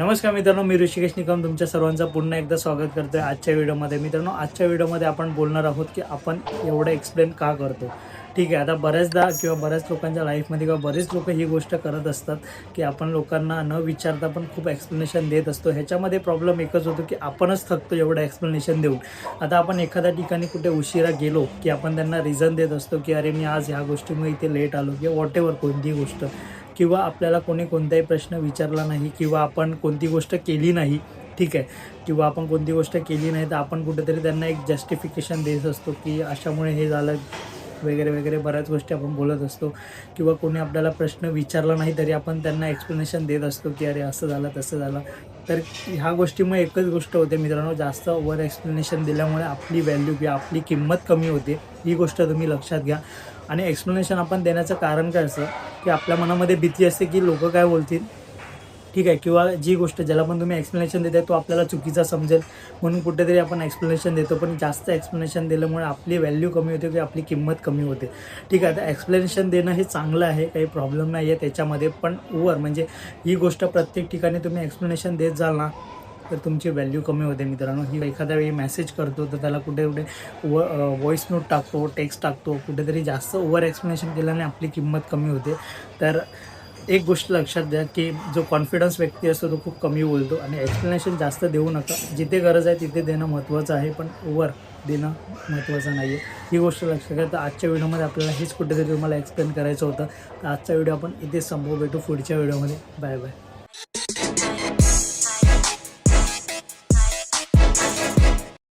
नमस्कार मित्रांनो, मी ऋषिकेश निकम तुमच्या सर्वांचं पुन्हा एकदा स्वागत करतोय आजच्या व्हिडिओमध्ये. मित्रांनो, आजच्या व्हिडिओमध्ये आपण बोलणार आहोत की आपण एवढं एक्सप्लेन का करतो. ठीक आहे, आता बऱ्याचदा किंवा बऱ्याच लोकांच्या लाईफमध्ये किंवा बरेच लोक ही गोष्ट करत असतात की आपण लोकांना न विचारता पण खूप एक्सप्लेनेशन देत असतो. ह्याच्यामध्ये प्रॉब्लेम एकच होतो की आपणच थकतो एवढं एक्सप्लेनेशन देऊन. आता आपण एखाद्या ठिकाणी कुठे उशिरा गेलो की आपण त्यांना रिझन देत असतो की अरे मी आज ह्या गोष्टीमुळे इथे लेट आलो किंवा वॉट एव्हर कोणतीही गोष्ट, किंवा आपल्याला कोणताही प्रश्न विचारला नाही किंवा आपण कोणती गोष्ट केली नाही. ठीक आहे, किंवा आपण कोणती गोष्ट केली नाही तर आपण कुठेतरी त्यांना एक जस्टिफिकेशन देत असतो की अशामुळे हे झालं वगैरे वगैरे बऱ्याच गोष्टी आपण बोलत असतो. किंवा कोणी आपल्याला प्रश्न विचारला नाही तरी आपण त्यांना एक्सप्लेनेशन देत असतो की अरे असं झालं तसं झालं. तर ह्या गोष्टीमुळे एकच गोष्ट होते मित्रांनो, जास्त ओव्हर एक्सप्लेनेशन दिल्यामुळे आपली व्हॅल्यू किंवा आपली किंमत कमी होते. ही गोष्ट तुम्ही लक्षात घ्या. आणि एक्सप्लेनेशन आपण देण्याचं कारण काय असतं की आपल्या मनामध्ये भीती असते की लोक काय बोलतील. ठीक आहे, किंवा जी गोष्ट ज्याला पण तुम्ही एक्सप्लेनेशन देताय तो आपल्याला चुकीचा समजेल म्हणून कुठेतरी आपण एक्सप्लेनेशन देतो. पण जास्त एक्सप्लेनेशन दिल्यामुळे आपली व्हॅल्यू कमी होते किंवा आपली किंमत कमी होते. ठीक आहे, आता एक्सप्लेनेशन देणं हे चांगलं आहे, काही प्रॉब्लेम नाही आहे त्याच्यामध्ये. पण ओव्हर म्हणजे ही गोष्ट प्रत्येक ठिकाणी तुम्ही एक्सप्लेनेशन देत जाल ना तर तुमची व्हॅल्यू कमी होते मित्रांनो. ही एखाद्या वेळी मेसेज करतो तर त्याला कुठे व्हॉईस नोट टाकतो, टेक्स्ट टाकतो, कुठेतरी जास्त ओव्हर एक्सप्लेनेशन केल्याने आपली किंमत कमी होते. तर एक गोष्ट लक्षात द्या की जो कॉन्फिडन्स व्यक्ती असतो तो खूप कमी बोलतो. आणि एक्सप्लेनेशन जास्त देऊ नका. जिथे गरज आहे तिथे देणं महत्त्वाचं आहे, पण ओव्हर देणं महत्त्वाचं नाही आहे. ही गोष्ट लक्षात घ्या. तर आजच्या व्हिडिओमध्ये आपल्याला हेच कुठेतरी तुम्हाला एक्सप्लेन करायचं होतं. तर आजचा व्हिडिओ आपण इथेच संपवू. भेटू पुढच्या व्हिडिओमध्ये. Bye bye.